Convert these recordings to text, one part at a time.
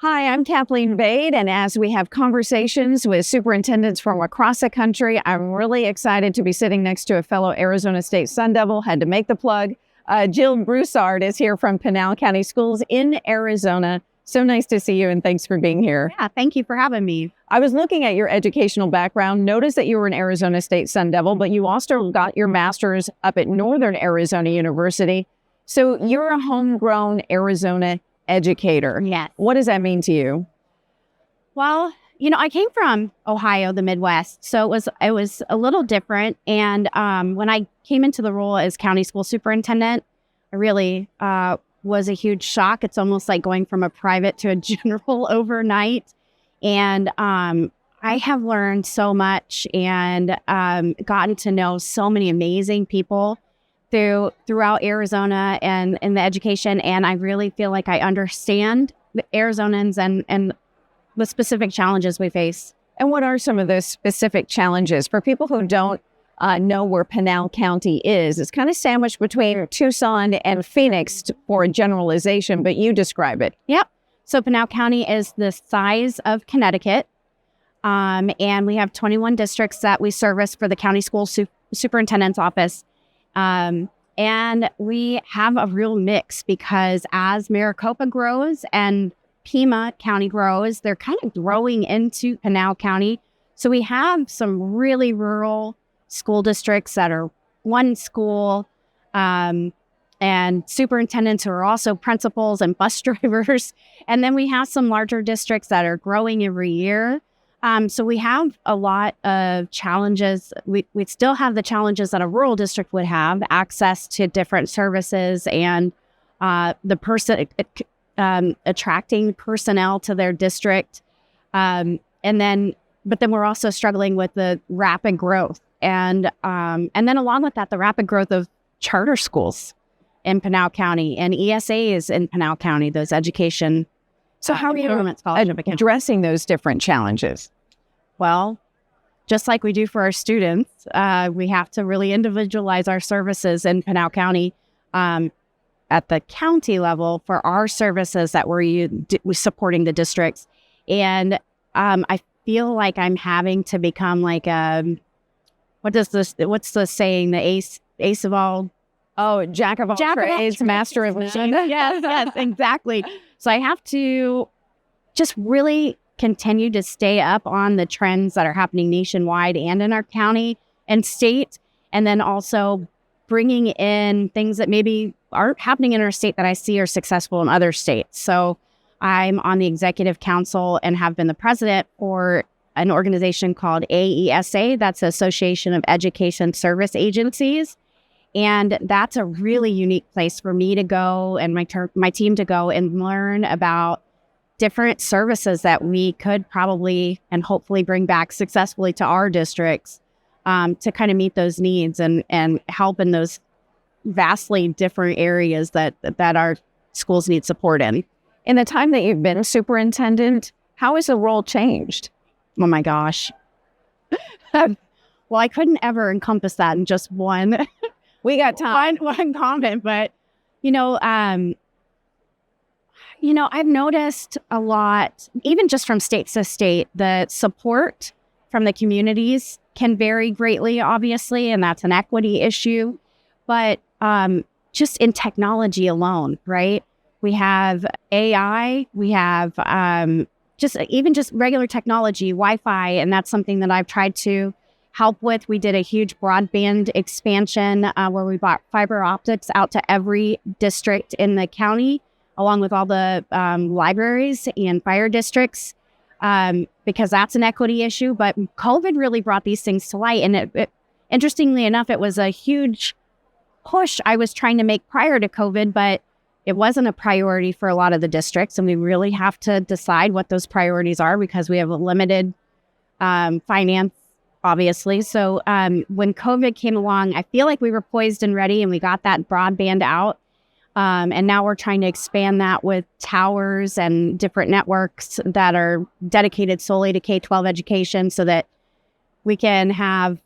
Hi, I'm Kathleen Bade, and as we have conversations with superintendents from across the country, I'm really excited to be sitting next to a fellow Arizona State Sun Devil. Had to make the plug. Jill Broussard is here from Pinal County Schools in Arizona. So nice to see you, and thanks for being here. Yeah, thank you for having me. I was looking at your educational background, noticed that you were an Arizona State Sun Devil, but you also got your master's up at Northern Arizona University. So you're a homegrown Arizona educator. Yes. What does that mean to you? Well, I came from Ohio, the Midwest, so it was a little different. And when I came into the role as county school superintendent, I really was a huge shock. It's almost like going from a private to a general overnight. And I have learned so much and gotten to know so many amazing people throughout Arizona and in the education. And I really feel like I understand the Arizonans and the specific challenges we face. And what are some of those specific challenges for people who don't know where Pinal County is? It's kind of sandwiched between Tucson and Phoenix for a generalization, but you describe it. Yep. So Pinal County is the size of Connecticut. And we have 21 districts that we service for the county school superintendent's office. And we have a real mix because as Maricopa grows and Pima County grows, they're kind of growing into Pinal County. So we have some really rural school districts that are one school, and superintendents who are also principals and bus drivers. And then we have some larger districts that are growing every year. So we have a lot of challenges. We still have the challenges that a rural district would have, access to different services and attracting personnel to their district. But then we're also struggling with the rapid growth. And then along with that, the rapid growth of charter schools in Pinal County and ESAs in Pinal County, those education. So how are you addressing those different challenges? Well, just like we do for our students, we have to really individualize our services in Pinal County at the county level for our services that we're supporting the districts. And I feel like I'm having to become like what's the saying? The ace of all. Oh, jack of all trades, master of none. Yes, exactly. So I have to just really continue to stay up on the trends that are happening nationwide and in our county and state, and then also bringing in things that maybe aren't happening in our state that I see are successful in other states. So I'm on the executive council and have been the president for an organization called AESA. That's the Association of Education Service Agencies. And that's a really unique place for me to go and my team to go and learn about different services that we could probably and hopefully bring back successfully to our districts to kind of meet those needs and help in those vastly different areas that our schools need support in. In the time that you've been superintendent, how has the role changed? Oh my gosh. Well, I couldn't ever encompass that in just one. We got time. One comment, but I've noticed a lot, even just from state to state, the support from the communities can vary greatly, obviously, and that's an equity issue. But just in technology alone, right? We have AI, we have just regular technology, Wi-Fi, and that's something that I've tried to help with. We did a huge broadband expansion where we brought fiber optics out to every district in the county, along with all the libraries and fire districts, because that's an equity issue. But COVID really brought these things to light. And interestingly enough, it was a huge push I was trying to make prior to COVID, but it wasn't a priority for a lot of the districts. And we really have to decide what those priorities are because we have a limited finance, obviously. So when COVID came along, I feel like we were poised and ready and we got that broadband out. And now we're trying to expand that with towers and different networks that are dedicated solely to K-12 education so that we can have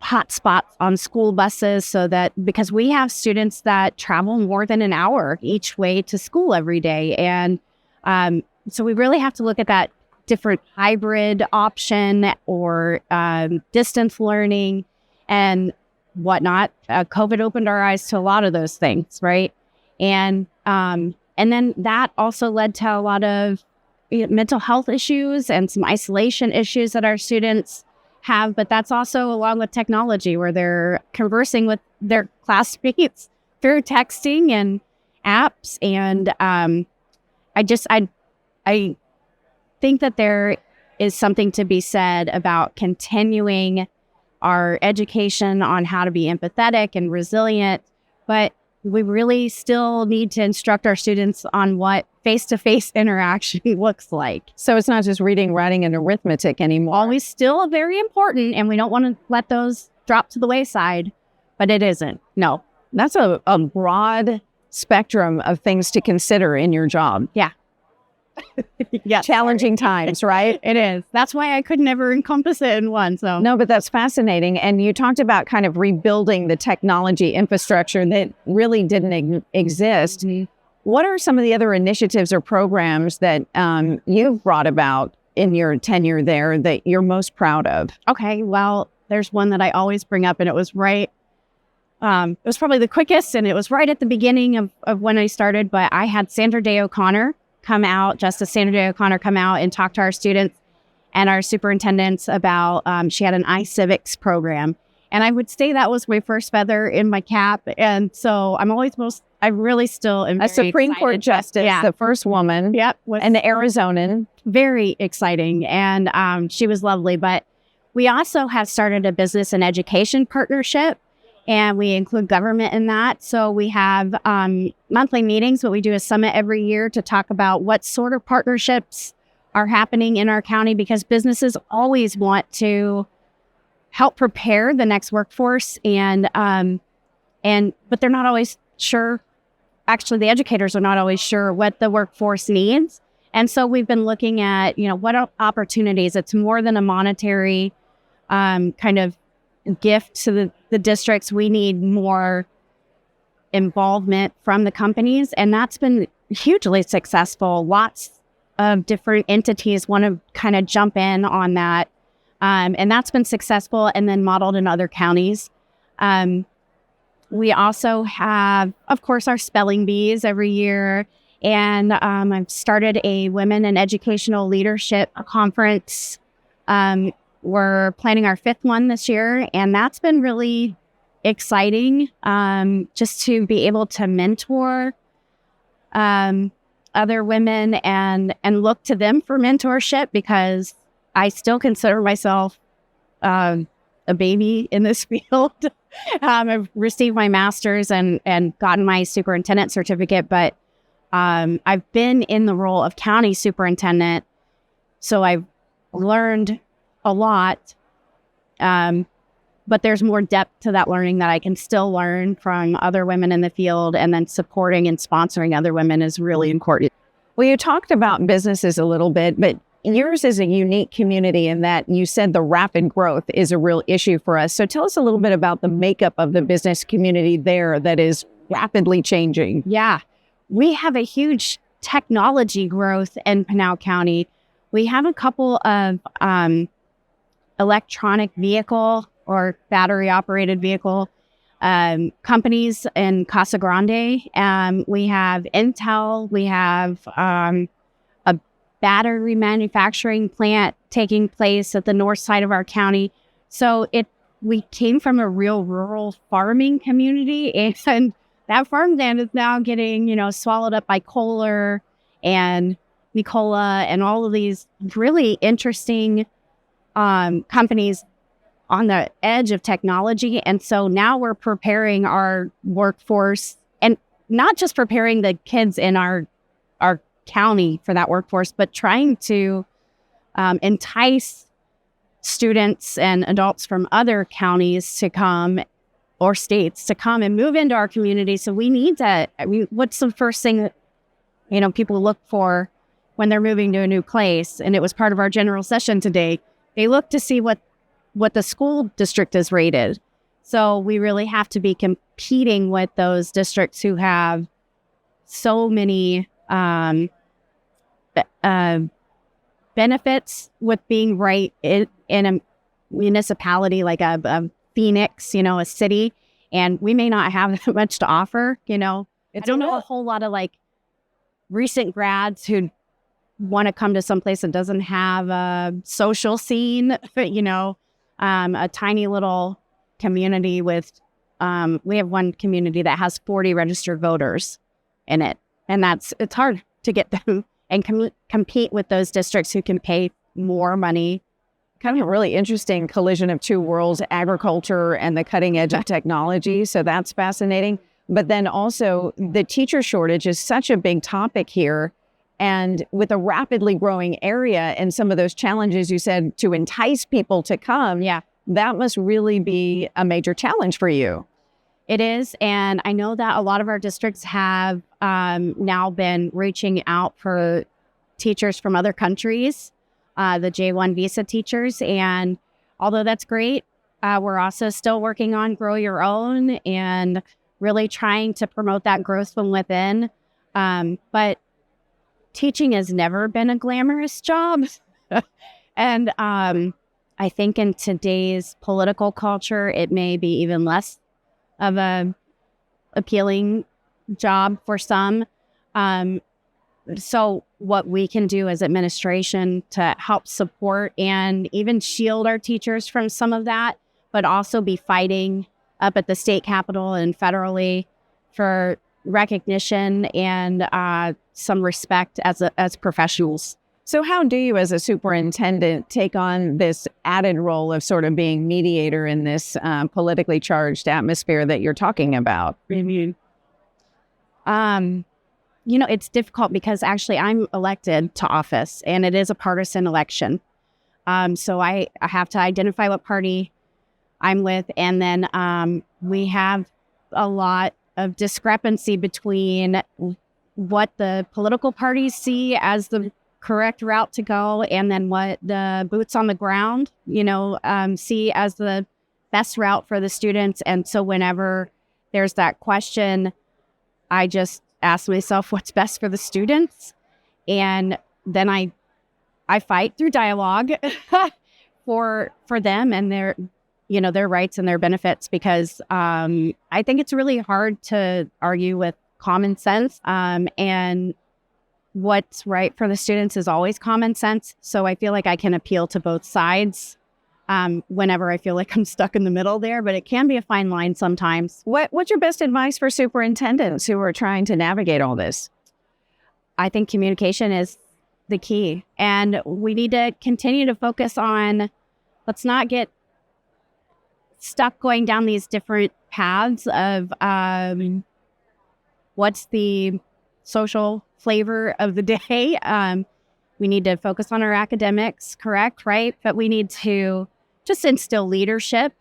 hotspots on school buses so that because we have students that travel more than an hour each way to school every day. And So we really have to look at that different hybrid option or distance learning and whatnot. COVID opened our eyes to a lot of those things, right? And then that also led to a lot of mental health issues and some isolation issues that our students have. But that's also along with technology, where they're conversing with their classmates through texting and apps. And I think that there is something to be said about continuing our education on how to be empathetic and resilient, but we really still need to instruct our students on what face-to-face interaction looks like. So it's not just reading, writing, and arithmetic anymore. Always still very important, and we don't want to let those drop to the wayside, but it isn't. No. That's a broad spectrum of things to consider in your job. Yeah. Yeah, challenging times, right? It is. That's why I could never encompass it in one. So no, but that's fascinating. And you talked about kind of rebuilding the technology infrastructure that really didn't exist. Mm-hmm. What are some of the other initiatives or programs that you've brought about in your tenure there that you're most proud of? Okay, well, there's one that I always bring up, and it was right. It was probably the quickest, and it was right at the beginning of when I started. But I had Sandra Day O'Connor Justice Sandra Day O'Connor come out and talk to our students and our superintendents about, she had an iCivics program. And I would say that was my first feather in my cap. And so I really still am a Supreme Court justice, the first woman. Yep. An Arizonan. Very exciting. And she was lovely. But we also have started a business and education partnership, and we include government in that. So we have monthly meetings, but we do a summit every year to talk about what sort of partnerships are happening in our county, because businesses always want to help prepare the next workforce, but they're not always sure. Actually, the educators are not always sure what the workforce needs. And so we've been looking at, what opportunities. It's more than a monetary kind of gift to the districts. We need more involvement from the companies, and that's been hugely successful. Lots of different entities want to kind of jump in on that, and that's been successful and then modeled in other counties. We also have, of course, our spelling bees every year, and I've started a women in educational leadership conference. We're planning our 5th one this year, and that's been really exciting, just to be able to mentor other women and look to them for mentorship, because I still consider myself a baby in this field. I've received my master's and gotten my superintendent certificate, but I've been in the role of county superintendent, so I've learned a lot, but there's more depth to that learning that I can still learn from other women in the field, and then supporting and sponsoring other women is really important. Well, you talked about businesses a little bit, but yours is a unique community in that you said the rapid growth is a real issue for us. So tell us a little bit about the makeup of the business community there that is rapidly changing. Yeah, we have a huge technology growth in Pinal County. We have a couple of electronic vehicle or battery operated vehicle companies in Casa Grande. We have Intel. We have a battery manufacturing plant taking place at the north side of our county. So we came from a real rural farming community, and that farmland is now getting, swallowed up by Kohler and Nikola and all of these really interesting companies on the edge of technology. And so now we're preparing our workforce, and not just preparing the kids in our county for that workforce, but trying to entice students and adults from other counties to come, or states to come and move into our community. So we need to, what's the first thing that, people look for when they're moving to a new place? And it was part of our general session today. They look to see what the school district is rated. So we really have to be competing with those districts who have so many uh, benefits with being right in a municipality like a Phoenix, a city, and we may not have that much to offer. I don't know a whole lot of like recent grads who want to come to someplace that doesn't have a social scene, a tiny little community with, we have one community that has 40 registered voters in it. And it's hard to get them and compete with those districts who can pay more money. Kind of a really interesting collision of two worlds, agriculture and the cutting edge of technology. So that's fascinating. But then also the teacher shortage is such a big topic here. And with a rapidly growing area and some of those challenges you said to entice people to come, that must really be a major challenge for you. It is. And I know that a lot of our districts have now been reaching out for teachers from other countries, the J1 visa teachers. And although that's great, we're also still working on Grow Your Own and really trying to promote that growth from within. But teaching has never been a glamorous job. And I think in today's political culture, it may be even less of a appealing job for some. So what we can do as administration to help support and even shield our teachers from some of that, but also be fighting up at the state capitol and federally for recognition and some respect as professionals. So how do you as a superintendent take on this added role of sort of being mediator in this politically charged atmosphere that you're talking about? It's difficult because actually I'm elected to office and it is a partisan election. So I have to identify what party I'm with. And then we have a lot of discrepancy between what the political parties see as the correct route to go and then what the boots on the ground, see as the best route for the students. And so whenever there's that question, I just ask myself what's best for the students. And then I fight through dialogue for them and their rights and their benefits, because I think it's really hard to argue with common sense. And what's right for the students is always common sense. So I feel like I can appeal to both sides whenever I feel like I'm stuck in the middle there, but it can be a fine line sometimes. What's your best advice for superintendents who are trying to navigate all this? I think communication is the key, and we need to continue to focus on, let's not get stuck going down these different paths of what's the social flavor of the day. We need to focus on our academics, correct, right? But we need to just instill leadership,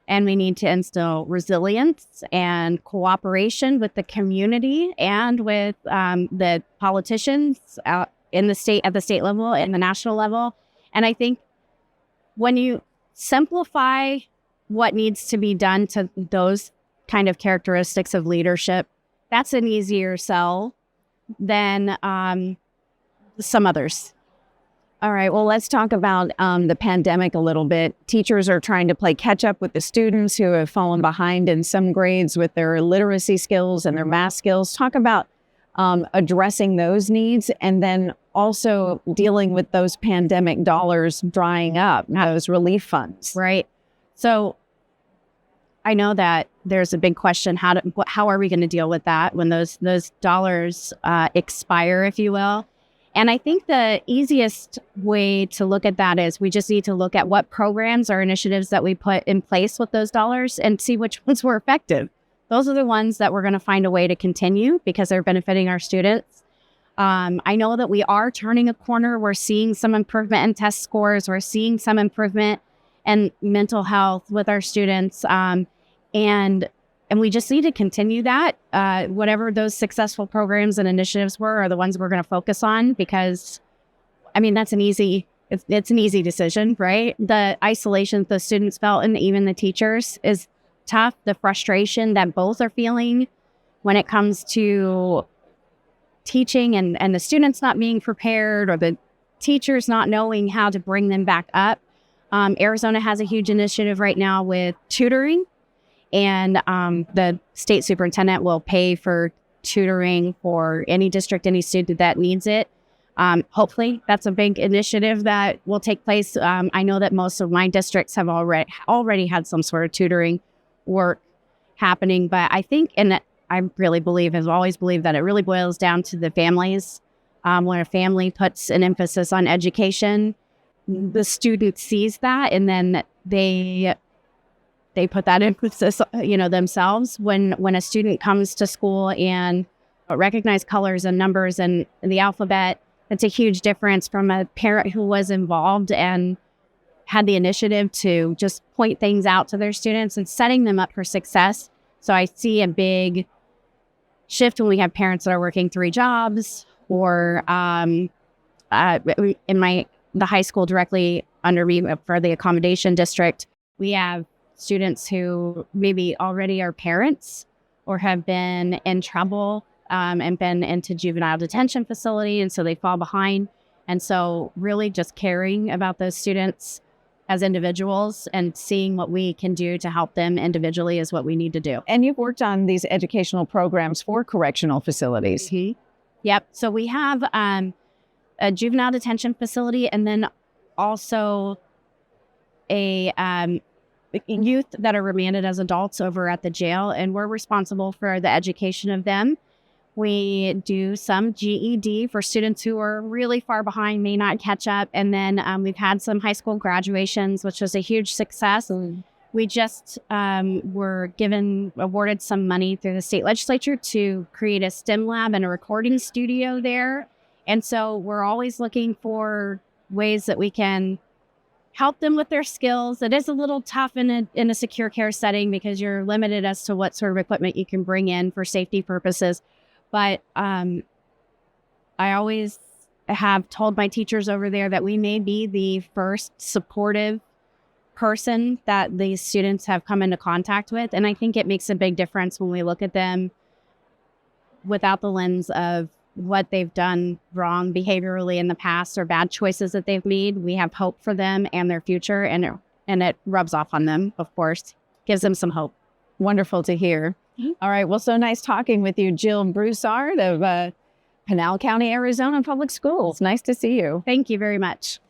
and we need to instill resilience and cooperation with the community and with the politicians in the state, at the state level and the national level. And I think when you simplify what needs to be done to those kind of characteristics of leadership, that's an easier sell than some others. All right. Well, let's talk about the pandemic a little bit. Teachers are trying to play catch up with the students who have fallen behind in some grades with their literacy skills and their math skills. Talk about addressing those needs and then also dealing with those pandemic dollars drying up, those relief funds. Right. So I know that there's a big question, how are we going to deal with that when those dollars expire, if you will? And I think the easiest way to look at that is we just need to look at what programs or initiatives that we put in place with those dollars and see which ones were effective. Those are the ones that we're going to find a way to continue because they're benefiting our students. I know that we are turning a corner. We're seeing some improvement in test scores. We're seeing some improvement in mental health with our students. And we just need to continue that. Whatever those successful programs and initiatives were are the ones we're going to focus on because, I mean, it's an easy decision, right? The isolation the students felt and even the teachers is tough. The frustration that both are feeling when it comes to teaching and the students not being prepared or the teachers not knowing how to bring them back up. Arizona has a huge initiative right now with tutoring, and the state superintendent will pay for tutoring for any district, any student that needs it. Hopefully, that's a big initiative that will take place. I know that most of my districts have already had some sort of tutoring work happening, but I think, and I really believe, have always believed, that it really boils down to the families. When a family puts an emphasis on education, the student sees that, and then they put that emphasis, themselves. When a student comes to school and recognize colors and numbers and the alphabet, it's a huge difference from a parent who was involved and had the initiative to just point things out to their students and setting them up for success. So I see a big shift when we have parents that are working 3 jobs, or in the high school directly under me for the accommodation district, we have students who maybe already are parents or have been in trouble and been into juvenile detention facility, and so they fall behind. And so really just caring about those students as individuals and seeing what we can do to help them individually is what we need to do. And you've worked on these educational programs for correctional facilities. Mm-hmm. Yep. So we have a juvenile detention facility, and then also a youth that are remanded as adults over at the jail, and we're responsible for the education of them. We do some GED for students who are really far behind, may not catch up. And then we've had some high school graduations, which was a huge success. We just were awarded some money through the state legislature to create a STEM lab and a recording studio there. And so we're always looking for ways that we can help them with their skills. It is a little tough in a secure care setting because you're limited as to what sort of equipment you can bring in for safety purposes. But I always have told my teachers over there that we may be the first supportive person that these students have come into contact with. And I think it makes a big difference when we look at them without the lens of what they've done wrong behaviorally in the past or bad choices that they've made. We have hope for them and their future, and it rubs off on them, of course, gives them some hope. Wonderful to hear. All right. Well, so nice talking with you, Jill Broussard of Pinal County, Arizona Public Schools. Nice to see you. Thank you very much.